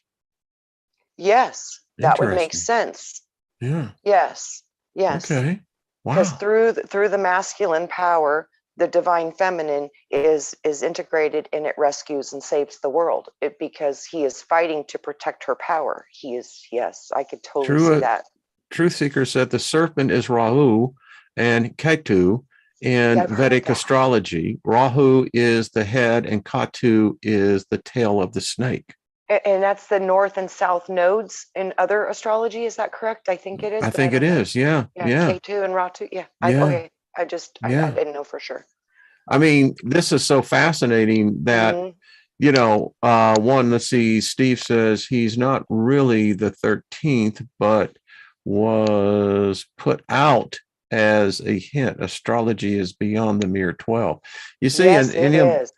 Yes, that would make Interesting. sense. Yeah. Yes. Okay. Because Wow. through the masculine power, the divine feminine is integrated, and it rescues and saves the world. Because he is fighting to protect her power. He is, yes, I could totally see that. Truth Seeker said the serpent is Rahu and Ketu in Vedic astrology. Rahu is the head and Ketu is the tail of the snake. And that's the north and south nodes in other astrology. Is that correct? I think it is. I think it is. Yeah. Yeah. K2 and Ratu. Yeah. Yeah. I didn't know for sure. I mean, this is so fascinating that, one, let's see, Steve says he's not really the 13th, but was put out as a hint. Astrology is beyond the mere 12. You see, yes, it is.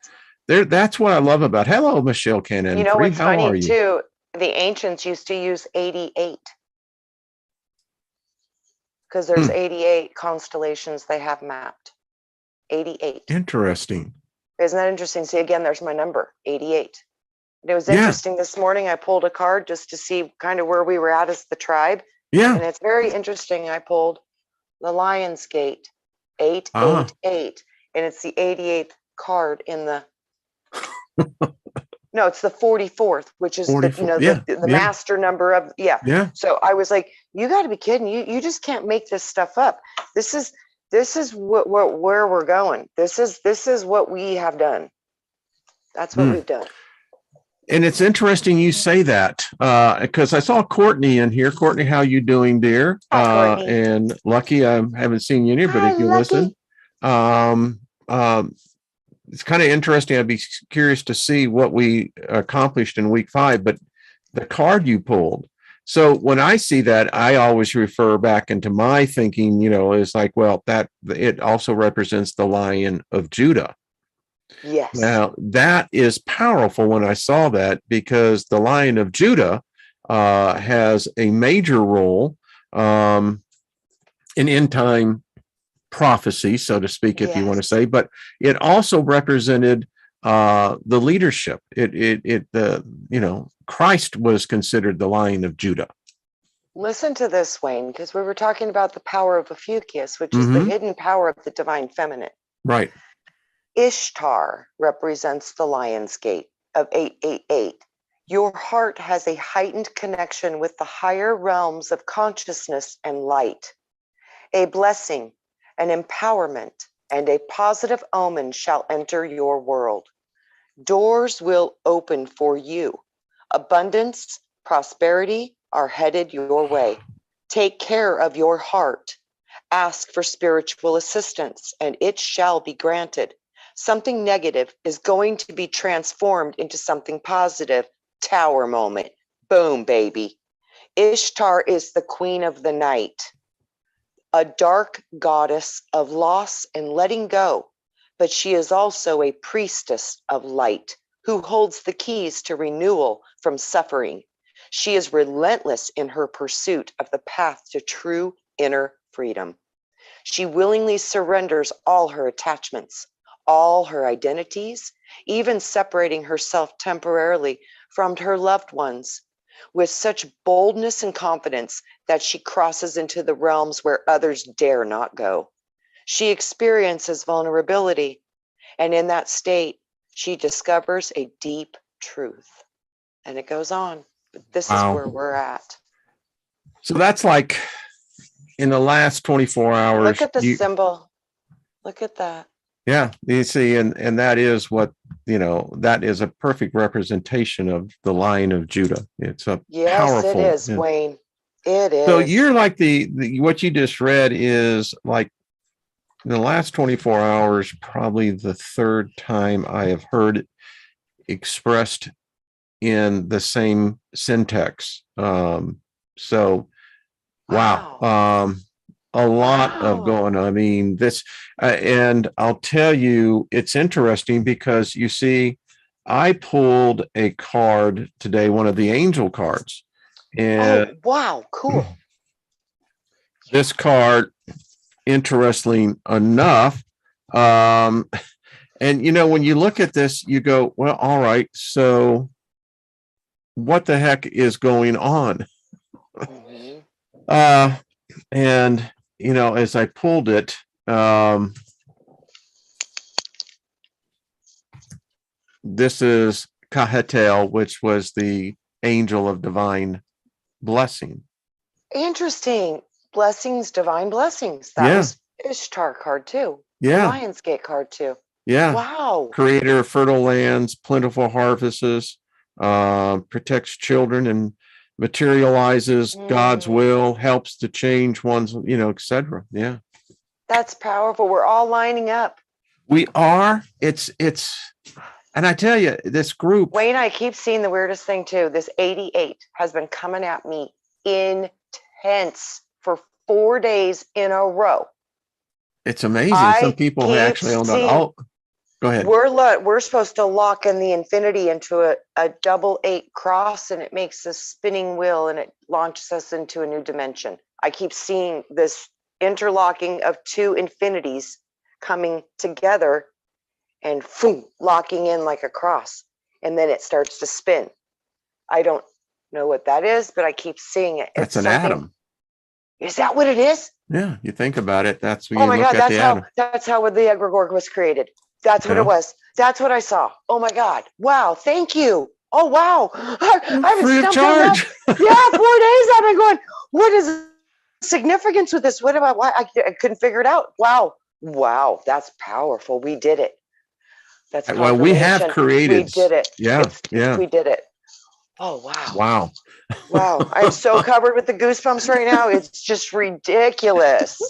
That's what I love about. Hello, Michelle Cannon. You know Free. what's How funny are you? too? The ancients used to use 88 because there's 88 constellations they have mapped. 88. Interesting. Isn't that interesting? See, again, there's my number, 88. And it was interesting this morning. I pulled a card just to see kind of where we were at as the tribe. Yeah. And it's very interesting. I pulled the Lion's Gate, 888, and it's the 88th card in the no, it's the 44th, which is the master number of So I was like, you got to be kidding. You just can't make this stuff up. This is where we're going. This is what we have done. That's what we've done. And it's interesting you say that because I saw Courtney in here. Courtney, how you doing, dear? Hi, Courtney. And Lucky, I haven't seen you in here, but if you listen, it's kind of interesting. I'd be curious to see what we accomplished in week 5, but the card you pulled. So when I see that, I always refer back into my thinking, is like, well, that it also represents the Lion of Judah. Yes. Now that is powerful when I saw that, because the Lion of Judah has a major role in end time prophecy, so to speak, if you want to say, but it also represented the leadership. Christ was considered the Lion of Judah. Listen to this, Wayne, because we were talking about the power of Ophiuchus, which is the hidden power of the divine feminine. Right. Ishtar represents the Lion's Gate of 888. Your heart has a heightened connection with the higher realms of consciousness and light. A blessing, an empowerment, and a positive omen shall enter your world. Doors will open for you. Abundance, prosperity are headed your way. Take care of your heart. Ask for spiritual assistance, and it shall be granted. Something negative is going to be transformed into something positive. Tower moment. Boom, baby. Ishtar is the queen of the night, a dark goddess of loss and letting go, but she is also a priestess of light who holds the keys to renewal from suffering. She is relentless in her pursuit of the path to true inner freedom. She willingly surrenders all her attachments, all her identities, even separating herself temporarily from her loved ones, with such boldness and confidence that she crosses into the realms where others dare not go. She experiences vulnerability, and in that state, she discovers a deep truth. And it goes on, but this is where we're at. So that's like in the last 24 hours. Look at the symbol. Look at that. Yeah, you see, and that is what, that is a perfect representation of the Lion of Judah. It's a powerful. It is, Wayne. It is. So you're like the what you just read is like in the last 24 hours, probably the third time I have heard it expressed in the same syntax. So, wow. A lot of going on. I mean, this, and I'll tell you, it's interesting because you see, I pulled a card today, one of the angel cards. And wow, cool. This card, interestingly enough, and when you look at this, you go, well, all right, so what the heck is going on? And as I pulled it, this is Kahatel, which was the angel of divine blessing. Interesting. Blessings, divine blessings. That was Ishtar card too. Yeah. Lionsgate card too. Yeah. Wow. Creator of fertile lands, plentiful harvests, protects children and materializes God's will, helps to change one's, etc. Yeah. That's powerful. We're all lining up. We are. It's, and I tell you, this group. Wayne, I keep seeing the weirdest thing too. This 88 has been coming at me intense for 4 days in a row. It's amazing. Some people actually on that. Oh, go ahead. We're supposed to lock in the infinity into a double 8 cross, and it makes a spinning wheel and it launches us into a new dimension. I keep seeing this interlocking of 2 infinities coming together and locking in like a cross, and then it starts to spin. I don't know what that is, but I keep seeing it. That's an atom. Is that what it is? Yeah, you think about it. That's when you look at the atom. That's how the egregore was created. That's what it was. That's what I saw. Oh my God! Wow! Thank you. Oh wow! I've free of charge. 4 days. I've been going. What is the significance with this? What about why I couldn't figure it out? Wow! That's powerful. We did it. That's well, we have created. We did it. Yeah. We did it. Oh wow! Wow! I'm so covered with the goosebumps right now. It's just ridiculous.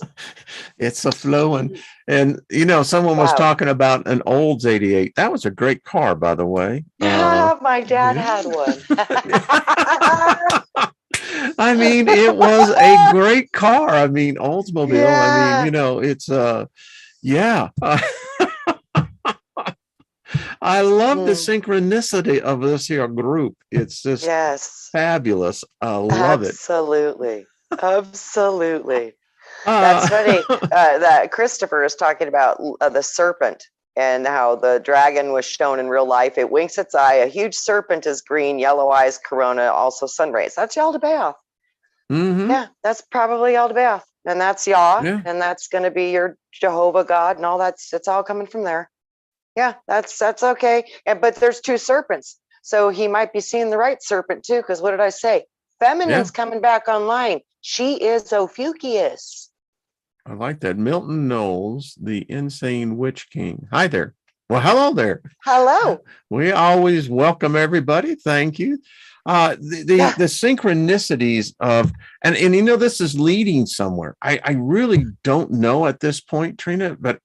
It's a flowing, and someone was talking about an Olds 88. That was a great car, by the way. Yeah, my dad had one. I mean, it was a great car. I mean, Oldsmobile. Yeah. I mean, it's yeah. I love the synchronicity of this here group. It's just fabulous. I love it. Absolutely. That's funny that Christopher is talking about the serpent and how the dragon was shown in real life. It winks its eye. A huge serpent is green, yellow eyes, corona, also sun rays. That's Yaldabaoth. Mm-hmm. Yeah, that's probably Yaldabaoth. And that's Yah. Yeah. And that's going to be your Jehovah God and all that's it's all coming from there. Yeah, that's okay. But there's 2 serpents. So he might be seeing the right serpent too, because what did I say? Feminine's coming back online. She is Ophiuchus. I like that. Milton Knowles, the insane witch king. Hi there. Well, hello there. Hello. We always welcome everybody. Thank you. The synchronicities of, and this is leading somewhere. I really don't know at this point, Trina, but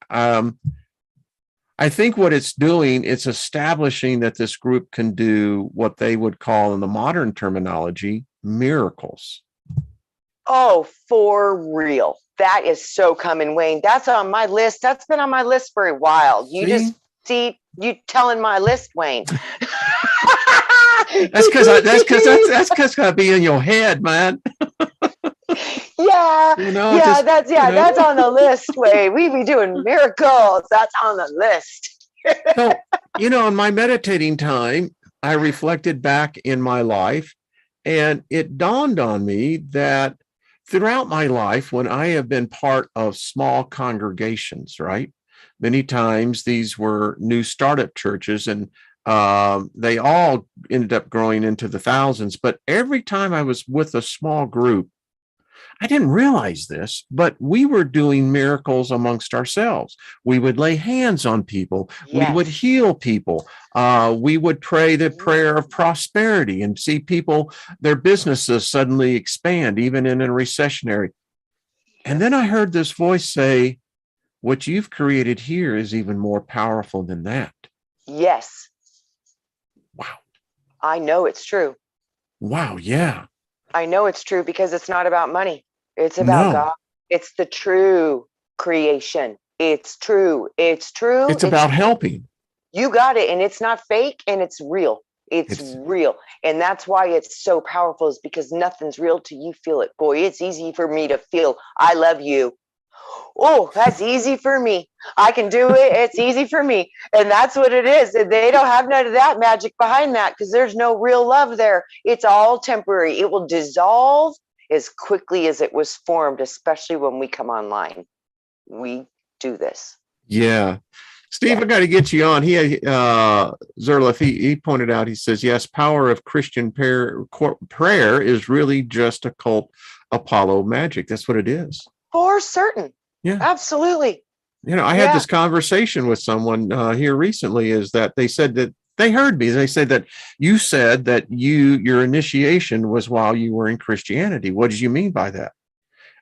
I think what it's doing, it's establishing that this group can do what they would call in the modern terminology, miracles. Oh, for real. That is so coming, Wayne. That's on my list. That's been on my list for a while. You just see you telling my list, Wayne. That's because gotta be in your head, man. Yeah, that's on the list. We be doing miracles. That's on the list. So, in my meditating time, I reflected back in my life, and it dawned on me that throughout my life, when I have been part of small congregations, right? Many times these were new startup churches, and they all ended up growing into the thousands. But every time I was with a small group, I didn't realize this, but we were doing miracles amongst ourselves. We would lay hands on people. Yes. We would heal people. We would pray the prayer of prosperity and see people, their businesses suddenly expand, even in a recessionary. And then I heard this voice say, what you've created here is even more powerful than that. Yes. Wow. I know it's true. Wow. Yeah. I know it's true because it's not about money. It's about God. It's the true creation. It's true. It's true. It's about helping. You got it. And it's not fake, and it's real. It's real. And that's why it's so powerful, is because nothing's real till you feel it. Boy, it's easy for me to feel I love you. Oh, that's easy for me. I can do it. It's easy for me. And that's what it is. They don't have none of that magic behind that, because there's no real love there. It's all temporary. It will dissolve as quickly as it was formed, especially when we come online. We do this. Yeah. Steve, I got to get you on. Zerlef, he pointed out, he says, yes, power of Christian prayer is really just occult Apollo magic. That's what it is. For certain. Yeah, absolutely. I had this conversation with someone here recently, is that they said that they heard me. They said that you said that your initiation was while you were in Christianity. What did you mean by that?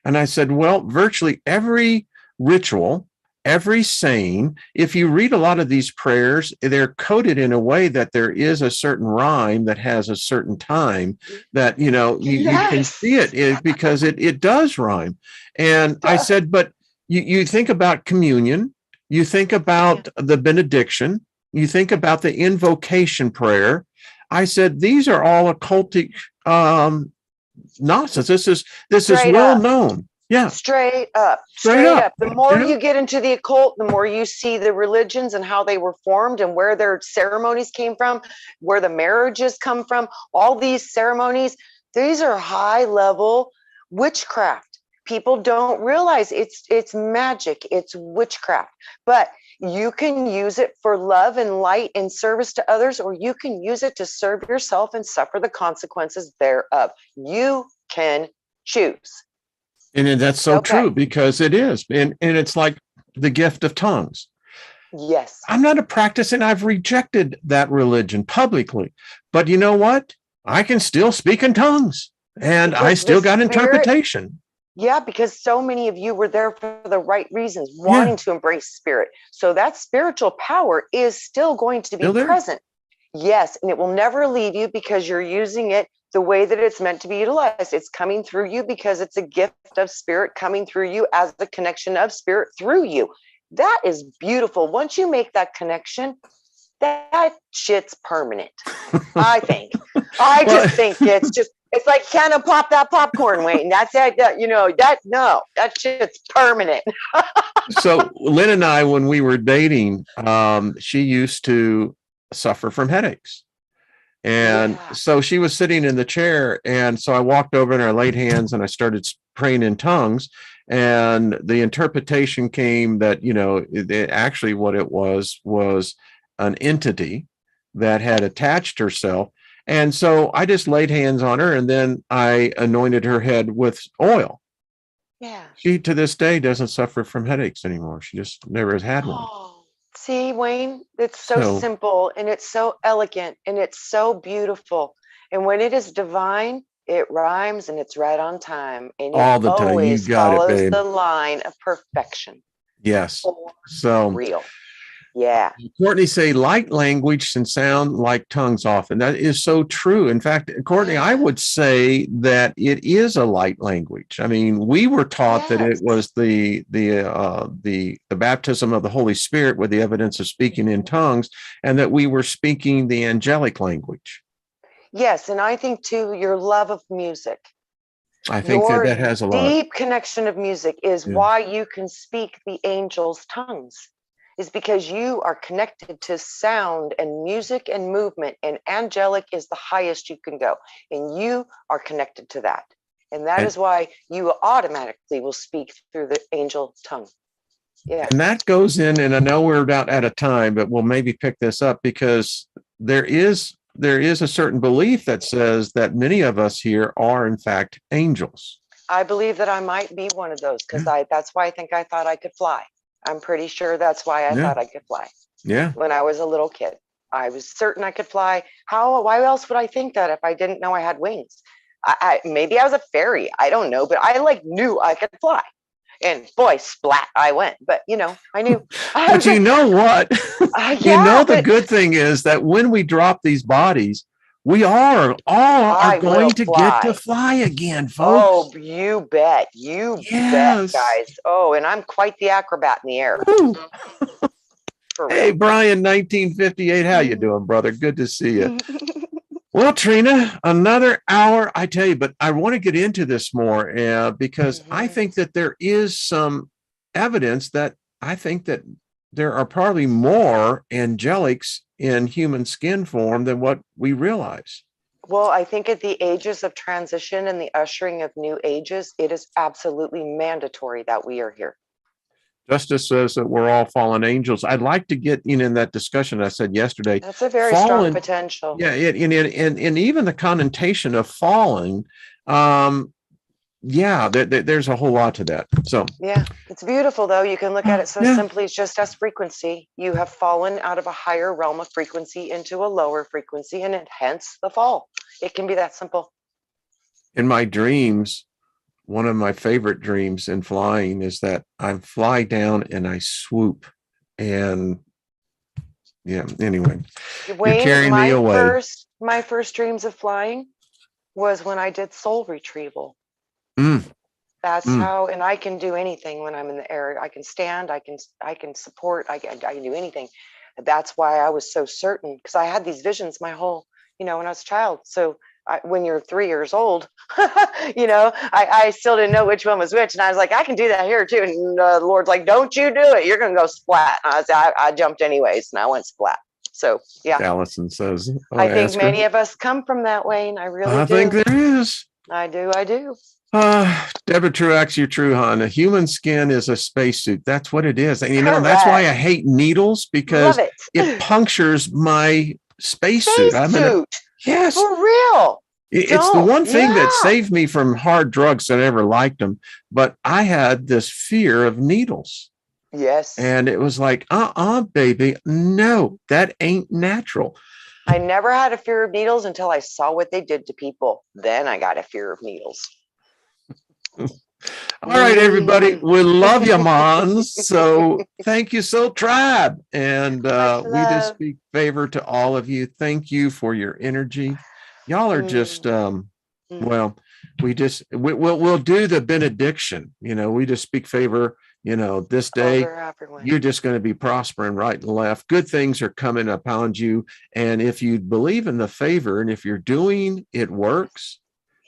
And I said, well, virtually every ritual, every saying, if you read a lot of these prayers, they're coded in a way that there is a certain rhyme that has a certain time that, you can see it because it does rhyme. And I said, but you think about communion, you think about the benediction, you think about the invocation prayer. I said, these are all occultic nonsense. This is well known. Yeah. Straight up. The more you get into the occult, the more you see the religions and how they were formed and where their ceremonies came from, where the marriages come from. All these ceremonies, these are high level witchcraft. People don't realize it's magic, it's witchcraft. But you can use it for love and light and service to others, or you can use it to serve yourself and suffer the consequences thereof. You can choose. And that's so true, because it is. And it's like the gift of tongues. Yes. I'm not a practicing. I've rejected that religion publicly. But you know what? I can still speak in tongues, and I still got interpretation. Yeah, because so many of you were there for the right reasons, wanting to embrace spirit. So that spiritual power is still going to be present. Yes, and it will never leave you, because you're using it the way that it's meant to be utilized. It's coming through you because it's a gift of spirit coming through you as the connection of spirit through you. That is beautiful. Once you make that connection, that shit's permanent, I think. I just think it's like, can I pop that popcorn, Wayne? That's it. That shit's permanent. So Lynn and I, when we were dating, she used to suffer from headaches. And so she was sitting in the chair. And so I walked over and I laid hands and I started praying in tongues. And the interpretation came that, actually what it was an entity that had attached herself. And so I just laid hands on her, and then I anointed her head with oil. Yeah. She, to this day, doesn't suffer from headaches anymore. She just never has had one. See, Wayne, it's so simple, and it's so elegant, and it's so beautiful. And when it is divine, it rhymes, and it's right on time. And all the time. You got it, babe. The line of perfection. Yes. So real. Yeah. Courtney say light language can sound like tongues often. That is so true. In fact, Courtney, I would say that it is a light language. I mean, we were taught that it was the baptism of the Holy Spirit with the evidence of speaking in tongues, and that we were speaking the angelic language. Yes, and I think too, your love of music, I think your that has a lot. deep connection of music is why you can speak the angels' tongues, is because you are connected to sound and music and movement, and angelic is the highest you can go, and you are connected to that. And that is why you automatically will speak through the angel tongue. Yeah. And that goes in, and I know we're about out of time, but we'll maybe pick this up because there is a certain belief that says that many of us here are in fact angels. I believe that I might be one of those because that's why I thought I could fly. I'm pretty sure that's why I thought I could fly. Yeah. When I was a little kid, I was certain I could fly. Why else would I think that if I didn't know I had wings? Maybe I was a fairy. I don't know, but I knew I could fly. And boy, splat, I went. But I knew. But you know what? The good thing is that when we drop these bodies, we all are going to get to fly again, folks. Oh, you bet. You bet, guys. Oh, and I'm quite the acrobat in the air. Hey, Brian, 1958. How you doing, brother? Good to see you. Well, Trina, another hour, I tell you, but I want to get into this more because I think that there is some evidence that I think that there are probably more angelics in human skin form than what we realize. Well, I think at the ages of transition and the ushering of new ages, it is absolutely mandatory that we are here. Justice says that we're all fallen angels. I'd like to get in that discussion I said yesterday. That's a very strong potential. Yeah, and even the connotation of falling, there's a whole lot to that. So yeah, it's beautiful though. You can look at it so simply. It's just as frequency. You have fallen out of a higher realm of frequency into a lower frequency, and hence the fall. It can be that simple. In my dreams, one of my favorite dreams in flying is that I fly down and I swoop. And anyway, Wayne, you're carrying me away. My first dreams of flying was when I did soul retrieval. That's how, and I can do anything when I'm in the air. I can stand, I can support, I can do anything. That's why I was so certain, because I had these visions my whole, when I was a child. So when you're 3 years old, I still didn't know which one was which. And I was like, I can do that here too. And the Lord's like, don't you do it. You're going to go splat. And I jumped anyways, and I went splat. So, yeah. Allison says, I think many of us come from that, Wayne. I really do. I think there is. I do. Deborah Truax, you're true, hon. A human skin is a spacesuit. That's what it is. And that's why I hate needles, because it punctures my spacesuit. Yes. For real. It's the one thing that saved me from hard drugs. I never liked them, but I had this fear of needles. Yes. And it was like, baby, no, that ain't natural. I never had a fear of needles until I saw what they did to people. Then I got a fear of needles. All right, everybody. We love you, Mons. So thank you, Soul Tribe. And we just speak favor to all of you. Thank you for your energy. Y'all are just, we'll do the benediction. We just speak favor. This day, you're just going to be prospering right and left. Good things are coming upon you. And if you believe in the favor, and if you're doing it works,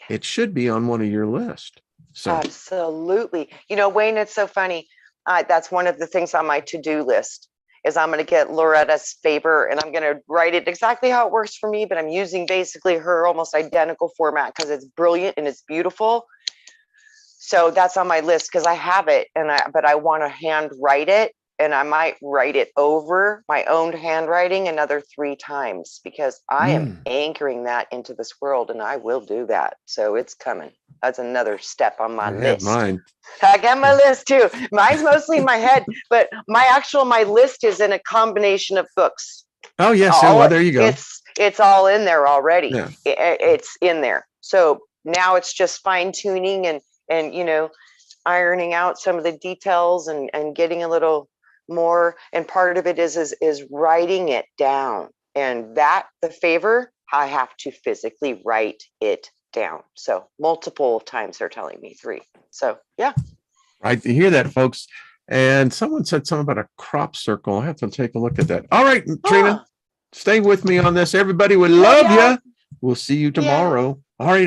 it should be on one of your list. So. Absolutely. Wayne, it's so funny. That's one of the things on my to-do list is I'm going to get Loretta's favor, and I'm going to write it exactly how it works for me, but I'm using basically her almost identical format because it's brilliant and it's beautiful. So that's on my list because I have it, but I want to hand write it, and I might write it over my own handwriting another 3 times because I am anchoring that into this world, and I will do that. So it's coming. That's another step on my list. Mine. I got my list too. Mine's mostly in my head, but my list is in a combination of books. Oh yes, there you go. It's all in there already. Yeah. It's in there. So now it's just fine tuning and ironing out some of the details and getting a little more. And part of it is writing it down. And the favor, I have to physically write it down. So multiple times they're telling me 3. So yeah. I hear that, folks. And someone said something about a crop circle. I have to take a look at that. All right, Trina, stay with me on this. Everybody, we love you. We'll see you tomorrow. All right,